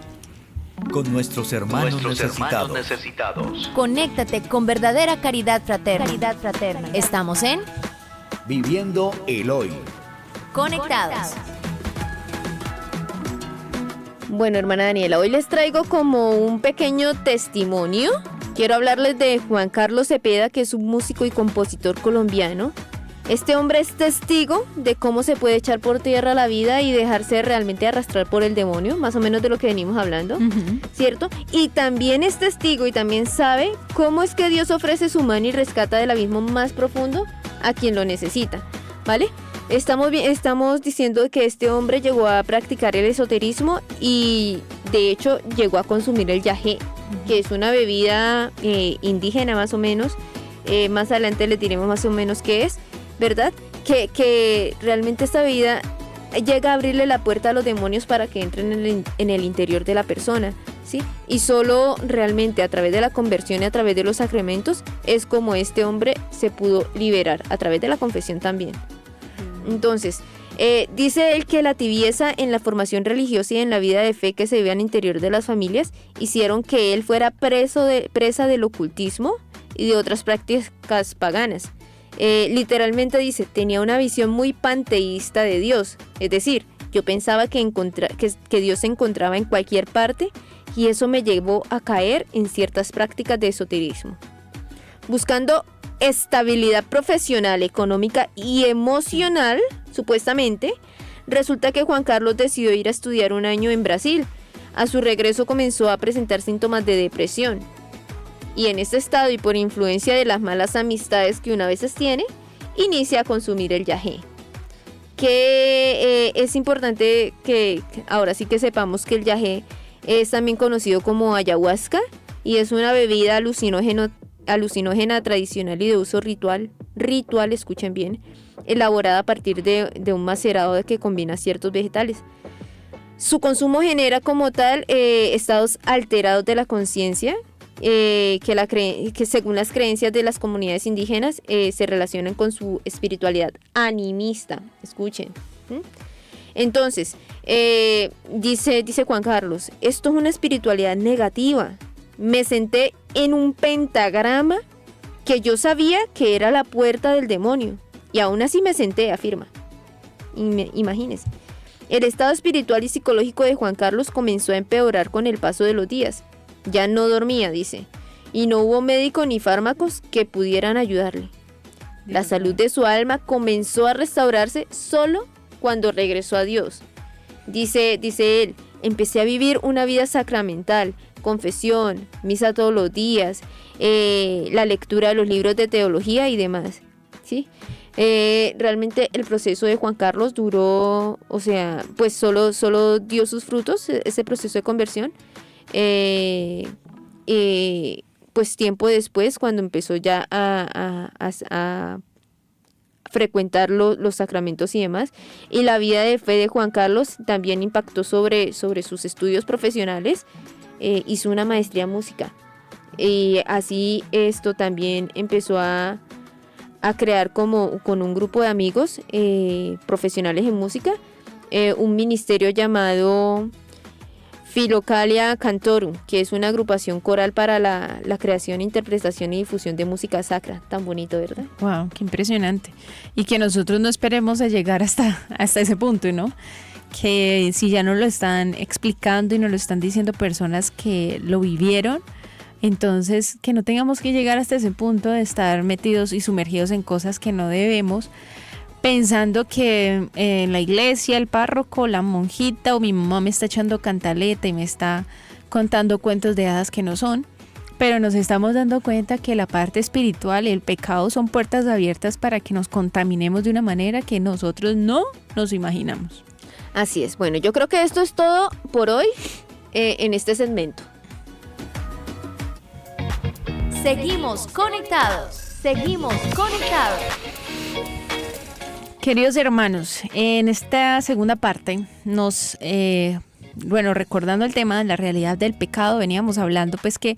Speaker 2: con nuestros hermanos necesitados.
Speaker 5: Conéctate con verdadera caridad fraterna. Estamos en
Speaker 2: Viviendo el hoy.
Speaker 5: Conectados.
Speaker 3: Bueno, hermana Daniela, hoy les traigo como un pequeño testimonio. Quiero hablarles de Juan Carlos Cepeda, que es un músico y compositor colombiano. Este hombre es testigo de cómo se puede echar por tierra la vida y dejarse realmente arrastrar por el demonio, más o menos de lo que venimos hablando, ¿cierto? Y también es testigo y también sabe cómo es que Dios ofrece su mano y rescata del abismo más profundo a quien lo necesita, ¿vale? Estamos diciendo que este hombre llegó a practicar el esoterismo y de hecho llegó a consumir el yagé, que es una bebida indígena más o menos. Más adelante les diremos más o menos qué es, ¿verdad? Que realmente esta bebida llega a abrirle la puerta a los demonios para que entren en el interior de la persona, ¿sí? Y solo realmente a través de la conversión y a través de los sacramentos es como este hombre se pudo liberar, a través de la confesión también. Entonces, dice él que la tibieza en la formación religiosa y en la vida de fe que se vive al interior de las familias hicieron que él fuera presa del ocultismo y de otras prácticas paganas. Literalmente dice, tenía una visión muy panteísta de Dios, es decir, yo pensaba que Dios se encontraba en cualquier parte y eso me llevó a caer en ciertas prácticas de esoterismo. Buscando estabilidad profesional, económica y emocional, supuestamente, resulta que Juan Carlos decidió ir a estudiar un año en Brasil. A su regreso comenzó a presentar síntomas de depresión. Y en este estado y por influencia de las malas amistades que una veces tiene, inicia a consumir el yagé. Que es importante que ahora sí que sepamos que el yagé es también conocido como ayahuasca y es una bebida alucinógena tradicional y de uso ritual, escuchen bien, elaborada a partir de un macerado que combina ciertos vegetales. Su consumo genera como tal estados alterados de la conciencia, que según las creencias de las comunidades indígenas se relacionan con su espiritualidad animista, escuchen. Entonces, dice Juan Carlos, esto es una espiritualidad negativa. Me senté en un pentagrama que yo sabía que era la puerta del demonio y aún así me senté, afirma. Imagínense. El estado espiritual y psicológico de Juan Carlos comenzó a empeorar con el paso de los días. Ya no dormía, dice, y no hubo médico ni fármacos que pudieran ayudarle. La salud de su alma comenzó a restaurarse solo cuando regresó a Dios. Dice él, empecé a vivir una vida sacramental, confesión, misa todos los días, la lectura de los libros de teología y demás, ¿sí? Realmente el proceso de Juan Carlos duró, o sea, pues solo dio sus frutos, ese proceso de conversión, pues tiempo después, cuando empezó ya a frecuentar los sacramentos y demás, y la vida de fe de Juan Carlos también impactó sobre sus estudios profesionales. Hizo una maestría en música y así esto también empezó a crear con un grupo de amigos profesionales en música un ministerio llamado Philokalia Cantorum, que es una agrupación coral para la creación, interpretación y difusión de música sacra. Tan bonito, ¿verdad?
Speaker 4: Wow, qué impresionante. Y que nosotros no esperemos a llegar hasta ese punto, ¿no? Que si ya nos lo están explicando y nos lo están diciendo personas que lo vivieron, entonces que no tengamos que llegar hasta ese punto de estar metidos y sumergidos en cosas que no debemos, pensando que en la iglesia, el párroco, la monjita o mi mamá me está echando cantaleta y me está contando cuentos de hadas que no son, pero nos estamos dando cuenta que la parte espiritual y el pecado son puertas abiertas para que nos contaminemos de una manera que nosotros no nos imaginamos.
Speaker 3: Así es. Bueno, yo creo que esto es todo por hoy en este segmento.
Speaker 5: Seguimos conectados.
Speaker 4: Queridos hermanos, en esta segunda parte recordando el tema de la realidad del pecado, veníamos hablando pues que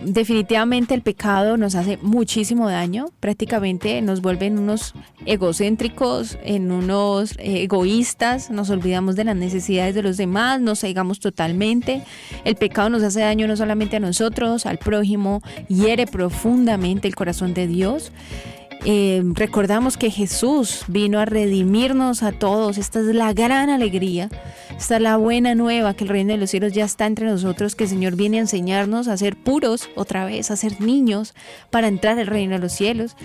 Speaker 4: definitivamente el pecado nos hace muchísimo daño, prácticamente nos vuelve en unos egocéntricos, en unos egoístas, nos olvidamos de las necesidades de los demás, nos cegamos totalmente. El pecado nos hace daño no solamente a nosotros, al prójimo, hiere profundamente el corazón de Dios. Recordamos que Jesús vino a redimirnos a todos. Esta es la gran alegría, esta es la buena nueva, que el reino de los cielos ya está entre nosotros, que el Señor viene a enseñarnos a ser puros otra vez, a ser niños para entrar al reino de los cielos.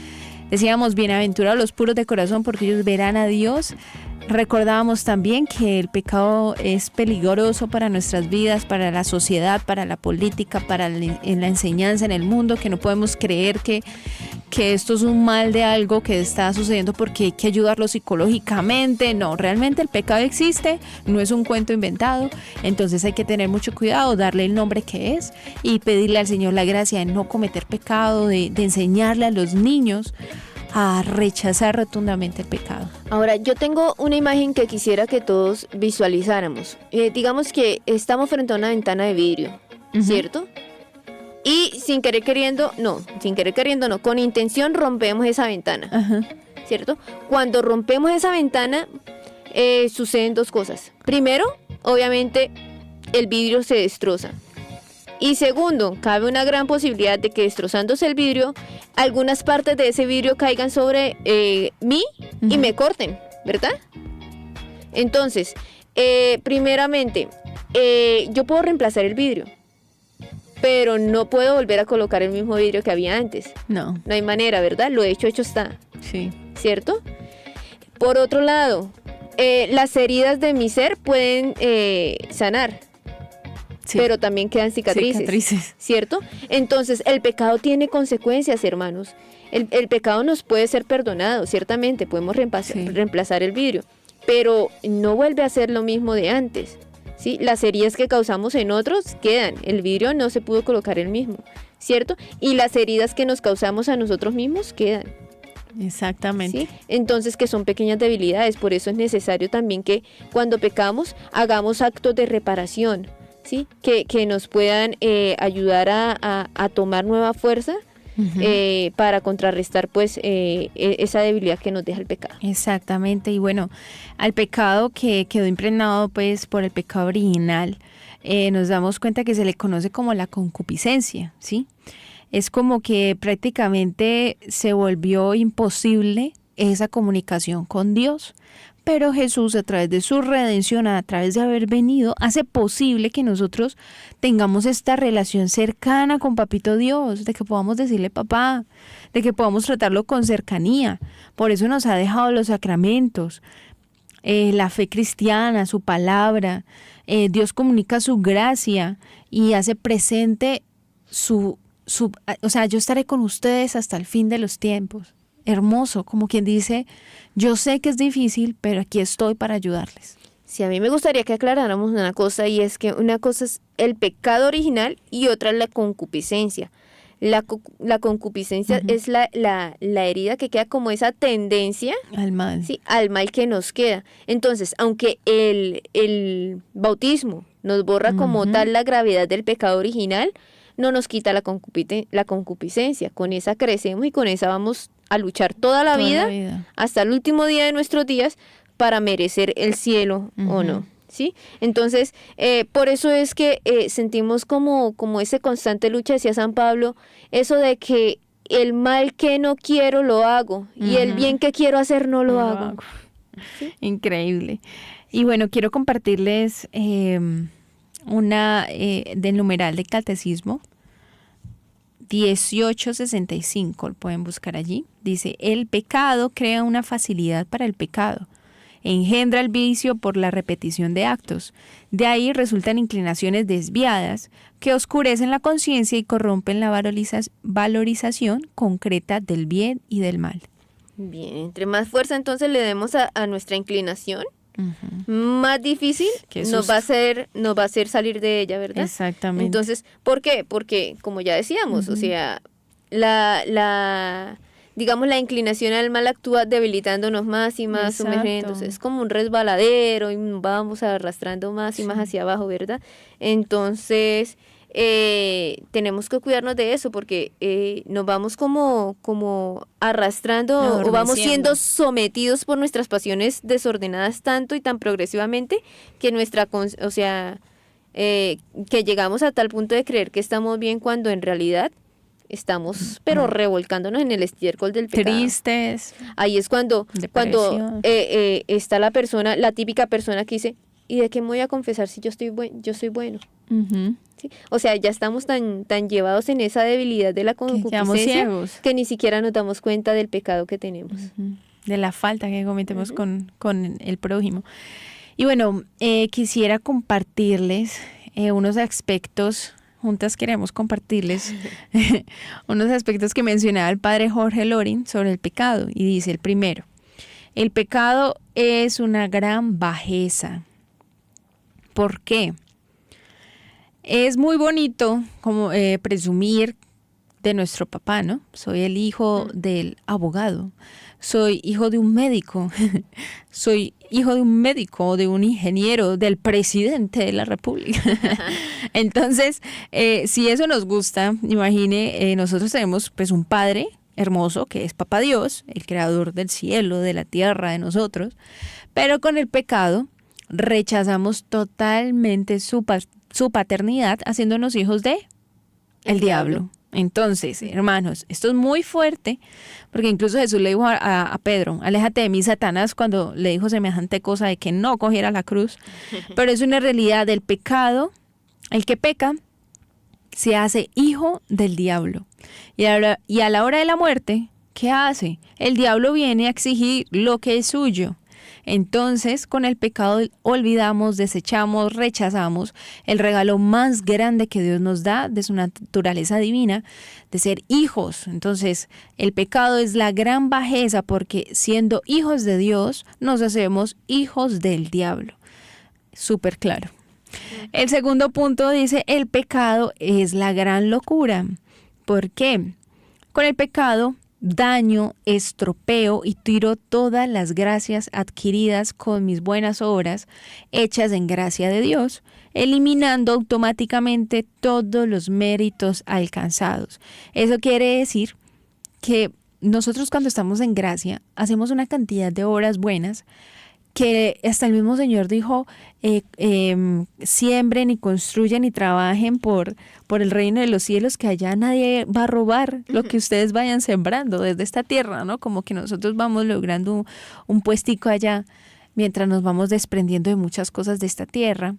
Speaker 4: Decíamos, bienaventurados los puros de corazón, porque ellos verán a Dios. Recordábamos también que el pecado es peligroso para nuestras vidas, para la sociedad, para la política, para en la enseñanza en el mundo, que no podemos creer que esto es un mal de algo que está sucediendo porque hay que ayudarlo psicológicamente. No, realmente el pecado existe, no es un cuento inventado, entonces hay que tener mucho cuidado, darle el nombre que es y pedirle al Señor la gracia de no cometer pecado, de enseñarle a los niños a rechazar rotundamente el pecado.
Speaker 3: Ahora, yo tengo una imagen que quisiera que todos visualizáramos. Digamos que estamos frente a una ventana de vidrio, ¿cierto? Y sin querer queriendo, no, con intención rompemos esa ventana, ¿cierto? Cuando rompemos esa ventana, suceden dos cosas. Primero, obviamente, el vidrio se destroza. Y segundo, cabe una gran posibilidad de que destrozándose el vidrio, algunas partes de ese vidrio caigan sobre mí y me corten, ¿verdad? Entonces, primeramente, yo puedo reemplazar el vidrio, pero no puedo volver a colocar el mismo vidrio que había antes.
Speaker 4: No.
Speaker 3: No hay manera, ¿verdad? Lo hecho está.
Speaker 4: Sí.
Speaker 3: ¿Cierto? Por otro lado, las heridas de mi ser pueden sanar. Sí. Pero también quedan cicatrices, ¿cierto? Entonces, el pecado tiene consecuencias, hermanos. El pecado nos puede ser perdonado, ciertamente, podemos reemplazar el vidrio, pero no vuelve a ser lo mismo de antes, ¿sí? Las heridas que causamos en otros quedan, el vidrio no se pudo colocar el mismo, ¿cierto? Y las heridas que nos causamos a nosotros mismos quedan.
Speaker 4: Exactamente.
Speaker 3: ¿Sí? Entonces, que son pequeñas debilidades, por eso es necesario también que cuando pecamos hagamos actos de reparación, ¿sí? Que nos puedan ayudar a tomar nueva fuerza para contrarrestar pues esa debilidad que nos deja el pecado.
Speaker 4: Exactamente, y bueno, al pecado que quedó impregnado pues por el pecado original, nos damos cuenta que se le conoce como la concupiscencia, ¿sí? Es como que prácticamente se volvió imposible esa comunicación con Dios. Pero Jesús, a través de su redención, a través de haber venido, hace posible que nosotros tengamos esta relación cercana con Papito Dios, de que podamos decirle papá, de que podamos tratarlo con cercanía. Por eso nos ha dejado los sacramentos, la fe cristiana, su palabra. Dios comunica su gracia y hace presente o sea, yo estaré con ustedes hasta el fin de los tiempos. Hermoso, como quien dice, yo sé que es difícil, pero aquí estoy para ayudarles.
Speaker 3: Sí, a mí me gustaría que aclaráramos una cosa, y es que una cosa es el pecado original y otra es la concupiscencia. La concupiscencia es la herida que queda como esa tendencia
Speaker 4: al mal.
Speaker 3: Sí, al mal que nos queda. Entonces, aunque el bautismo nos borra como tal la gravedad del pecado original, no nos quita la concupiscencia. Con esa crecemos y con esa vamos a luchar toda la vida hasta el último día de nuestros días para merecer el cielo o no, ¿sí? Entonces, por eso es que sentimos como ese constante lucha, decía San Pablo, eso de que el mal que no quiero lo hago y el bien que quiero hacer no lo hago. ¿Sí?
Speaker 4: Increíble. Y bueno, quiero compartirles una del numeral del catecismo 1865, lo pueden buscar allí. Dice: el pecado crea una facilidad para el pecado, engendra el vicio por la repetición de actos. De ahí resultan inclinaciones desviadas que oscurecen la conciencia y corrompen la valorización concreta del bien y del mal.
Speaker 3: Bien, entre más fuerza entonces le demos a nuestra inclinación, más difícil nos va a hacer salir de ella, ¿verdad?
Speaker 4: Exactamente.
Speaker 3: Entonces, ¿por qué? Porque, como ya decíamos, o sea, digamos, la inclinación al mal actúa debilitándonos más y más, sumergiéndose. Es como un resbaladero y vamos arrastrando más y más hacia abajo, ¿verdad? Entonces, tenemos que cuidarnos de eso porque nos vamos como arrastrando o vamos siendo sometidos por nuestras pasiones desordenadas tanto y tan progresivamente que que llegamos a tal punto de creer que estamos bien cuando en realidad estamos pero revolcándonos en el estiércol del pecado.
Speaker 4: Tristes.
Speaker 3: Ahí es cuando está la típica persona que dice, ¿y de qué me voy a confesar si yo soy bueno? ¿sí? O sea, ya estamos tan llevados en esa debilidad de la
Speaker 4: quedamos
Speaker 3: concupiscencia
Speaker 4: ciegos.
Speaker 3: que ni siquiera nos damos cuenta del pecado que tenemos.
Speaker 4: De la falta que cometemos con el prójimo. Y bueno, quisiera compartirles unos aspectos, juntas queremos compartirles unos aspectos que mencionaba el padre Jorge Loring sobre el pecado. Y dice el primero: el pecado es una gran bajeza. ¿Por qué? Es muy bonito como presumir de nuestro papá, ¿no? Soy el hijo del abogado, soy hijo de un médico, soy hijo de un médico, de un ingeniero, del presidente de la República. Entonces, si eso nos gusta, imagine, nosotros tenemos pues un padre hermoso que es Papá Dios, el creador del cielo, de la tierra, de nosotros, pero con el pecado rechazamos totalmente su paternidad, haciéndonos hijos de el diablo. Entonces, hermanos, esto es muy fuerte, porque incluso Jesús le dijo a Pedro: aléjate de mí, Satanás, cuando le dijo semejante cosa de que no cogiera la cruz. Pero es una realidad del pecado. El que peca se hace hijo del diablo. Y a la hora de la muerte, ¿qué hace? El diablo viene a exigir lo que es suyo. Entonces, con el pecado olvidamos, desechamos, rechazamos el regalo más grande que Dios nos da de su naturaleza divina, de ser hijos. Entonces, el pecado es la gran bajeza, porque siendo hijos de Dios, nos hacemos hijos del diablo. Súper claro. El segundo punto dice: el pecado es la gran locura. ¿Por qué? Con el pecado daño, estropeo y tiro todas las gracias adquiridas con mis buenas obras hechas en gracia de Dios, eliminando automáticamente todos los méritos alcanzados. Eso quiere decir que nosotros, cuando estamos en gracia, hacemos una cantidad de obras buenas que hasta el mismo Señor dijo: siembren y construyan y trabajen por el reino de los cielos, que allá nadie va a robar lo que ustedes vayan sembrando desde esta tierra, ¿no? Como que nosotros vamos logrando un puestico allá mientras nos vamos desprendiendo de muchas cosas de esta tierra.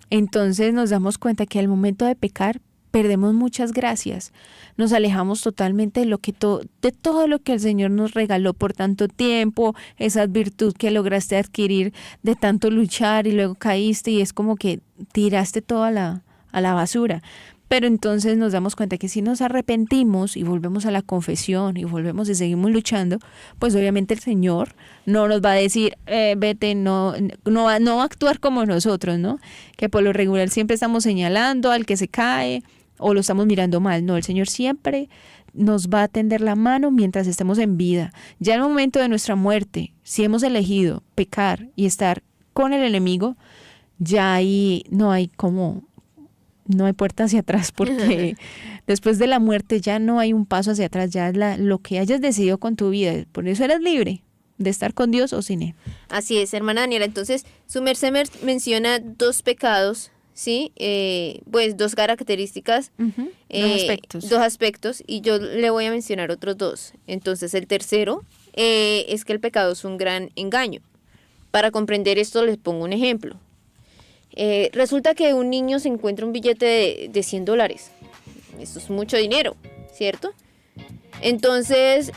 Speaker 4: Entonces nos damos cuenta que al momento de pecar perdemos muchas gracias, nos alejamos totalmente de todo lo que el Señor nos regaló por tanto tiempo, esa virtud que lograste adquirir de tanto luchar, y luego caíste y es como que tiraste todo a la basura. Pero entonces nos damos cuenta que si nos arrepentimos y volvemos a la confesión y volvemos y seguimos luchando, pues obviamente el Señor no nos va a decir, vete, no va a actuar como nosotros, ¿no? Que por lo regular siempre estamos señalando al que se cae o lo estamos mirando mal. No, el Señor siempre nos va a tender la mano mientras estemos en vida. Ya en el momento de nuestra muerte, si hemos elegido pecar y estar con el enemigo, ya ahí no hay puerta hacia atrás, porque después de la muerte ya no hay un paso hacia atrás, ya es lo que hayas decidido con tu vida. Por eso eres libre de estar con Dios o sin Él.
Speaker 3: Así es, hermana Daniela. Entonces, su merced menciona dos pecados, ¿sí? Pues dos características, dos aspectos, y yo le voy a mencionar otros dos. Entonces, el tercero es que el pecado es un gran engaño. Para comprender esto les pongo un ejemplo. Resulta que un niño se encuentra un billete de $100. Esto es mucho dinero, ¿cierto? Entonces,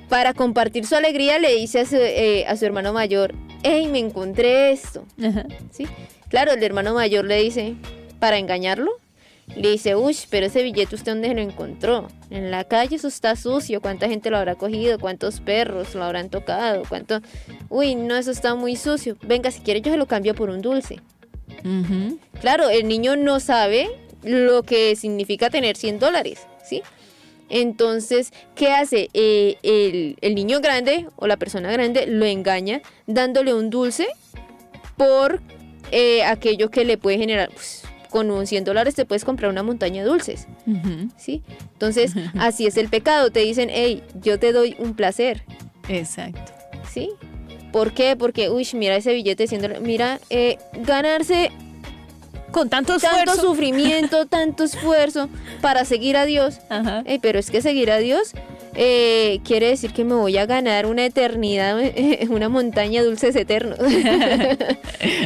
Speaker 3: para compartir su alegría, le dice a su hermano mayor: ¡Hey, me encontré esto!
Speaker 4: Ajá.
Speaker 3: ¿Sí? Claro, el hermano mayor le dice, para engañarlo, le dice: uy, pero ese billete, ¿usted dónde lo encontró? En la calle, eso está sucio. ¿Cuánta gente lo habrá cogido? ¿Cuántos perros lo habrán tocado? Uy, no, eso está muy sucio. Venga, si quiere yo se lo cambio por un dulce.
Speaker 4: Uh-huh.
Speaker 3: Claro, el niño no sabe lo que significa tener $100, ¿sí? Entonces, ¿qué hace? El niño grande o la persona grande lo engaña dándole un dulce por aquello que le puede generar. Pues, con un $100 te puedes comprar una montaña de dulces, ¿sí? Entonces, así es el pecado. Te dicen: hey, yo te doy un placer.
Speaker 4: Exacto.
Speaker 3: ¿Sí? ¿Por qué? Porque, uy, mira ese billete de $100. Mira, ganarse
Speaker 4: con tanto
Speaker 3: sufrimiento, tanto esfuerzo para seguir a Dios.
Speaker 4: Ajá.
Speaker 3: Pero es que seguir a Dios quiere decir que me voy a ganar una eternidad, una montaña de dulces eternos.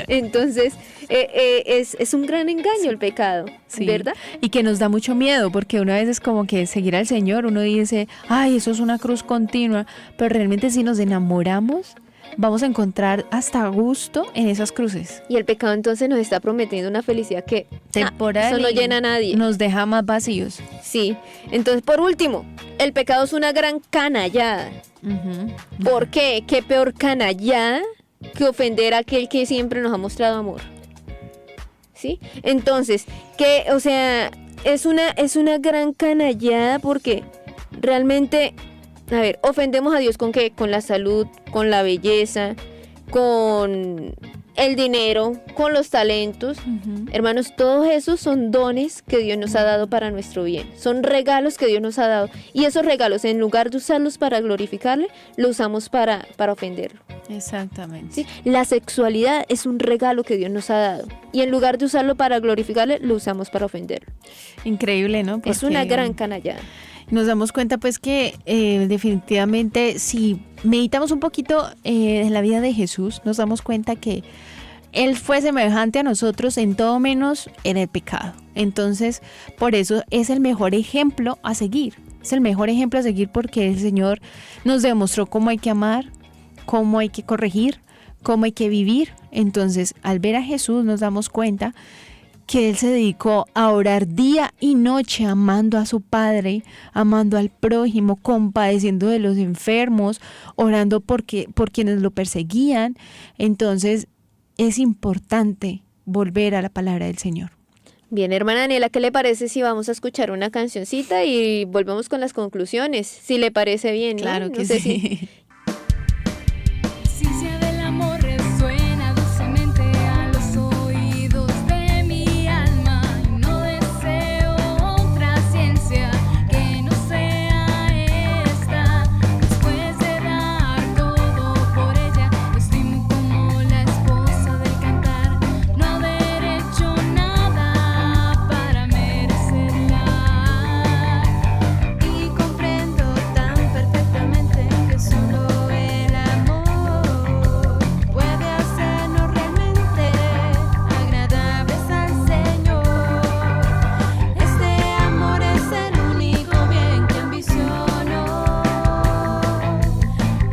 Speaker 3: Entonces, es un gran engaño el pecado,
Speaker 4: Sí.
Speaker 3: ¿verdad?
Speaker 4: Y que nos da mucho miedo, porque una vez es como que seguir al Señor, uno dice, ay, eso es una cruz continua, pero realmente si nos enamoramos, vamos a encontrar hasta gusto en esas cruces.
Speaker 3: Y el pecado entonces nos está prometiendo una felicidad que
Speaker 4: Temporal.
Speaker 3: eso no
Speaker 4: y
Speaker 3: llena a nadie.
Speaker 4: Nos deja más vacíos.
Speaker 3: Sí. Entonces, por último, el pecado es una gran canallada.
Speaker 4: Ujú.
Speaker 3: ¿Por qué? ¿Qué peor canallada que ofender a aquel que siempre nos ha mostrado amor? ¿Sí? Entonces, o sea, es una gran canallada porque realmente, a ver, ofendemos a Dios ¿con qué? Con la salud, con la belleza, con el dinero, con los talentos.
Speaker 4: Ujú.
Speaker 3: Hermanos, todos esos son dones que Dios nos ha dado para nuestro bien. Son regalos que Dios nos ha dado. Y esos regalos, en lugar de usarlos para glorificarle, los usamos para ofenderlo.
Speaker 4: Exactamente.
Speaker 3: ¿Sí? La sexualidad es un regalo que Dios nos ha dado. Y en lugar de usarlo para glorificarle, lo usamos para ofenderlo.
Speaker 4: Increíble, ¿no?
Speaker 3: Es una
Speaker 4: Porque
Speaker 3: gran canallada.
Speaker 4: nos damos cuenta pues que definitivamente si meditamos un poquito en la vida de Jesús, nos damos cuenta que Él fue semejante a nosotros en todo menos en el pecado. Entonces, por eso es el mejor ejemplo a seguir. Es el mejor ejemplo a seguir porque el Señor nos demostró cómo hay que amar, cómo hay que corregir, cómo hay que vivir. Entonces, al ver a Jesús nos damos cuenta que Él se dedicó a orar día y noche, amando a su Padre, amando al prójimo, compadeciendo de los enfermos, orando por quienes lo perseguían. Entonces, es importante volver a la palabra del Señor.
Speaker 3: Bien, hermana Daniela, ¿qué le parece si vamos a escuchar una cancioncita y volvemos con las conclusiones? Si le parece bien, ¿no?
Speaker 4: Claro que
Speaker 3: No sé
Speaker 4: sí.
Speaker 1: La ciencia del amor resuena dulcemente a los oídos de mi alma. Y no deseo otra ciencia que no sea esta. Después de dar todo por ella, estimo como la esposa del cantar no haber hecho nada para merecerla. Y comprendo tan perfectamente que solo el amor puede hacernos realmente agradables al Señor. Este amor es el único bien que ambiciono.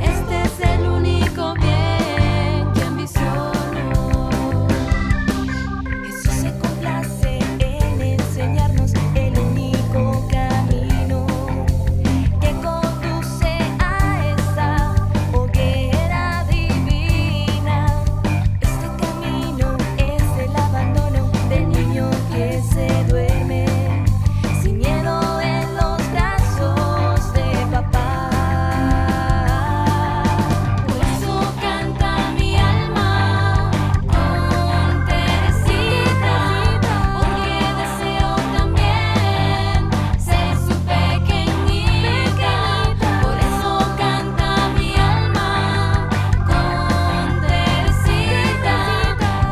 Speaker 1: Este es el único bien que ambiciono. Jesús se complace en enseñarnos el único camino que conduce a esa hoguera divina. Este camino es el abandono del niño que se duerme sin miedo en los brazos de papá. Por eso canta mi alma con Teresita, porque deseo también ser su pequeñita. Por eso canta mi alma con Teresita,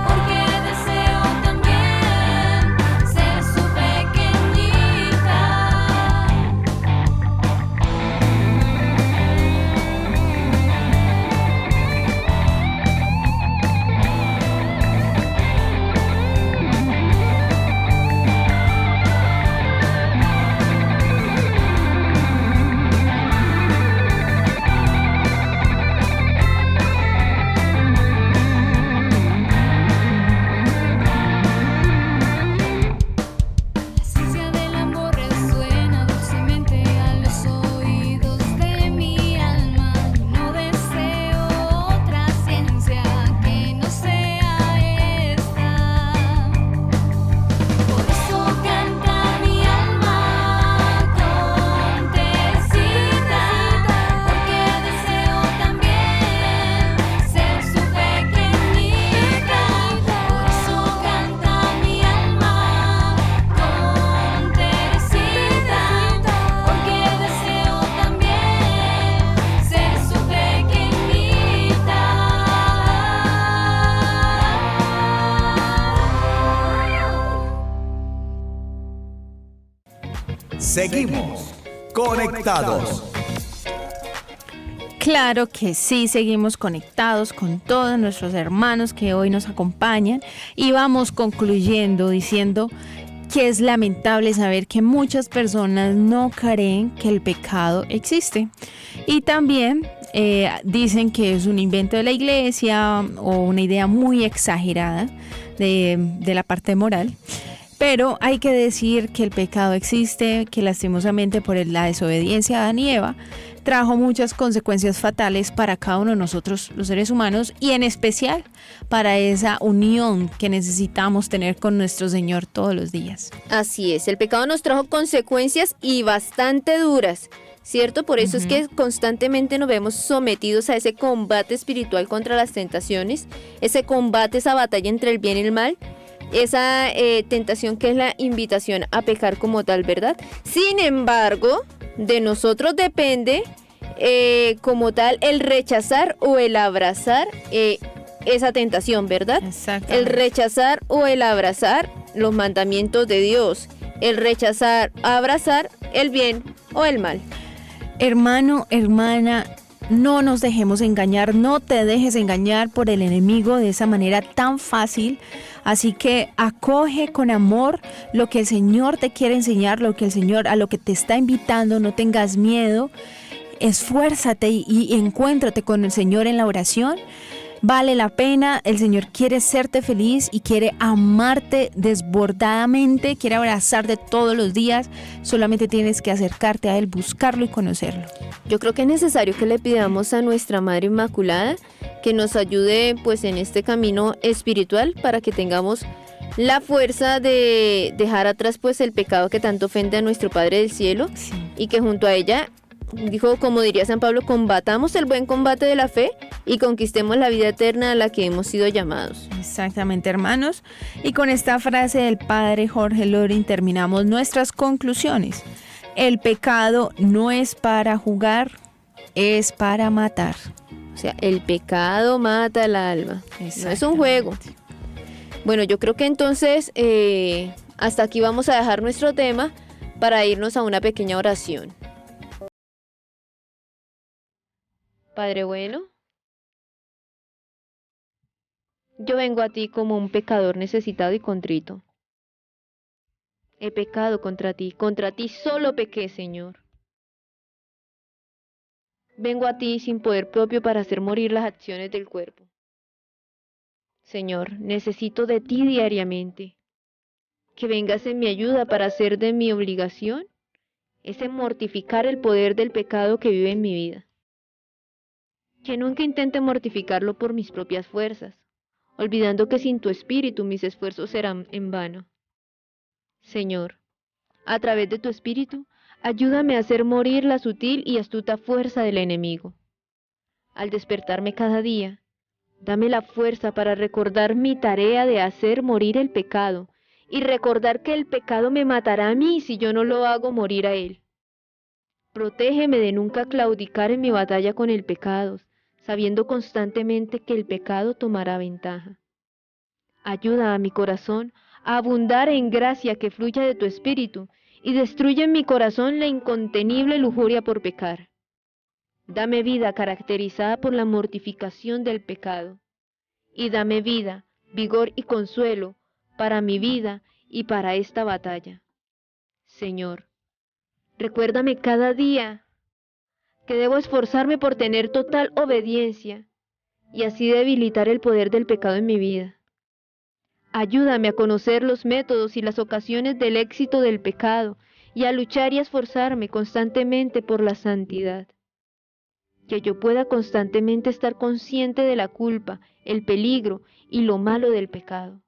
Speaker 1: porque deseo también ser su pequeñita. La ciencia del amor resuena dulcemente a los oídos de mi alma. No deseo otra ciencia que no sea esta. Por eso canta mi alma con Teresita, porque deseo también ser su pequeñita. Por eso canta mi alma con Teresita, porque deseo también ser su pequeñita.
Speaker 2: Seguimos conectados.
Speaker 4: Claro que sí, seguimos conectados con todos nuestros hermanos que hoy nos acompañan y vamos concluyendo diciendo que es lamentable saber que muchas personas no creen que el pecado existe y también dicen que es un invento de la iglesia o una idea muy exagerada de la parte moral. Pero hay que decir que el pecado existe, que lastimosamente por la desobediencia de Adán y Eva trajo muchas consecuencias fatales para cada uno de nosotros, los seres humanos, y en especial para esa unión que necesitamos tener con nuestro Señor todos los días.
Speaker 3: Así es, el pecado nos trajo consecuencias y bastante duras, ¿cierto? Por eso es que constantemente nos vemos sometidos a ese combate espiritual contra las tentaciones, ese combate, esa batalla entre el bien y el mal, esa tentación que es la invitación a pecar como tal, ¿verdad? Sin embargo, de nosotros depende como tal el rechazar o el abrazar esa tentación, ¿verdad?
Speaker 4: Exactamente.
Speaker 3: El rechazar o el abrazar los mandamientos de Dios, el rechazar, abrazar el bien o el mal.
Speaker 4: Hermano, hermana, no nos dejemos engañar, no te dejes engañar por el enemigo de esa manera tan fácil. Así que acoge con amor lo que el Señor te quiere enseñar, lo que el Señor a lo que te está invitando, no tengas miedo, esfuérzate y encuéntrate con el Señor en la oración. Vale la pena, el Señor quiere hacerte feliz y quiere amarte desbordadamente, quiere abrazarte todos los días, solamente tienes que acercarte a Él, buscarlo y conocerlo.
Speaker 3: Yo creo que es necesario que le pidamos a nuestra Madre Inmaculada que nos ayude pues en este camino espiritual para que tengamos la fuerza de dejar atrás pues el pecado que tanto ofende a nuestro Padre del Cielo,
Speaker 4: Sí.
Speaker 3: y que junto a ella, dijo, como diría San Pablo, combatamos el buen combate de la fe y conquistemos la vida eterna a la que hemos sido llamados.
Speaker 4: Exactamente, hermanos. Y con esta frase del Padre Jorge Loring terminamos nuestras conclusiones. El pecado no es para jugar, es para matar.
Speaker 3: O sea, el pecado mata el alma. No es un juego. Bueno, yo creo que entonces hasta aquí vamos a dejar nuestro tema para irnos a una pequeña oración. Padre bueno, yo vengo a ti como un pecador necesitado y contrito. He pecado contra ti solo pequé, Señor. Vengo a ti sin poder propio para hacer morir las acciones del cuerpo. Señor, necesito de ti diariamente, que vengas en mi ayuda para hacer de mi obligación ese mortificar el poder del pecado que vive en mi vida. Que nunca intente mortificarlo por mis propias fuerzas, olvidando que sin tu espíritu mis esfuerzos serán en vano. Señor, a través de tu espíritu, ayúdame a hacer morir la sutil y astuta fuerza del enemigo. Al despertarme cada día, dame la fuerza para recordar mi tarea de hacer morir el pecado y recordar que el pecado me matará a mí si yo no lo hago morir a él. Protégeme de nunca claudicar en mi batalla con el pecado, sabiendo constantemente que el pecado tomará ventaja. Ayuda a mi corazón a abundar en gracia que fluya de tu espíritu y destruye en mi corazón la incontenible lujuria por pecar. Dame vida caracterizada por la mortificación del pecado, y dame vida, vigor y consuelo para mi vida y para esta batalla. Señor, recuérdame cada día que debo esforzarme por tener total obediencia y así debilitar el poder del pecado en mi vida. Ayúdame a conocer los métodos y las ocasiones del éxito del pecado y a luchar y a esforzarme constantemente por la santidad. Que yo pueda constantemente estar consciente de la culpa, el peligro y lo malo del pecado,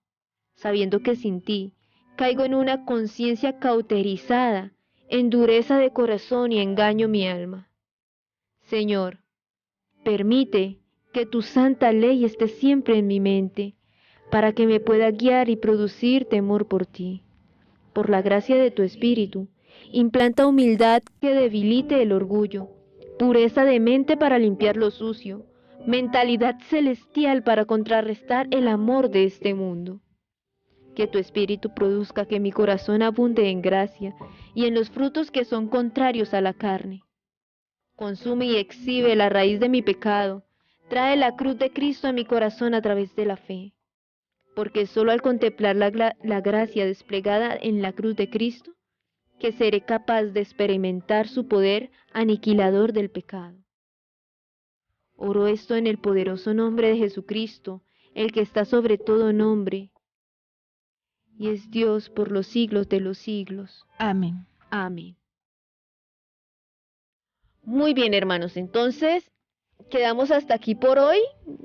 Speaker 3: sabiendo que sin ti caigo en una conciencia cauterizada, en dureza de corazón y engaño mi alma. Señor, permite que tu santa ley esté siempre en mi mente, para que me pueda guiar y producir temor por ti. Por la gracia de tu Espíritu, implanta humildad que debilite el orgullo, pureza de mente para limpiar lo sucio, mentalidad celestial para contrarrestar el amor de este mundo. Que tu Espíritu produzca que mi corazón abunde en gracia y en los frutos que son contrarios a la carne. consume y exhibe la raíz de mi pecado. Trae la cruz de Cristo a mi corazón a través de la fe. Porque solo al contemplar la gracia desplegada en la cruz de Cristo, que seré capaz de experimentar su poder aniquilador del pecado. Oro esto en el poderoso nombre de Jesucristo, el que está sobre todo nombre, y es Dios por los siglos de los siglos.
Speaker 4: Amén.
Speaker 3: Amén. Muy bien, hermanos, entonces quedamos hasta aquí por hoy.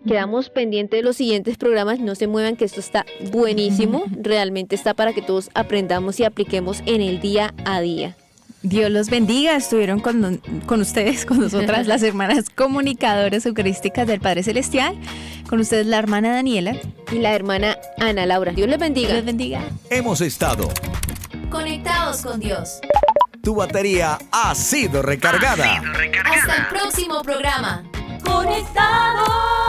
Speaker 3: Quedamos pendientes de los siguientes programas. No se muevan, que esto está buenísimo. Realmente está para que todos aprendamos y apliquemos en el día a día.
Speaker 4: Dios los bendiga. Estuvieron con ustedes, con nosotras, las hermanas comunicadoras eucarísticas del Padre Celestial. Con ustedes la hermana Daniela.
Speaker 3: Y la hermana Ana Laura. Dios les bendiga.
Speaker 4: Dios les bendiga.
Speaker 2: Hemos estado.
Speaker 5: Conectados con Dios.
Speaker 2: Tu batería ha sido recargada.
Speaker 5: Hasta el próximo programa. Conectados.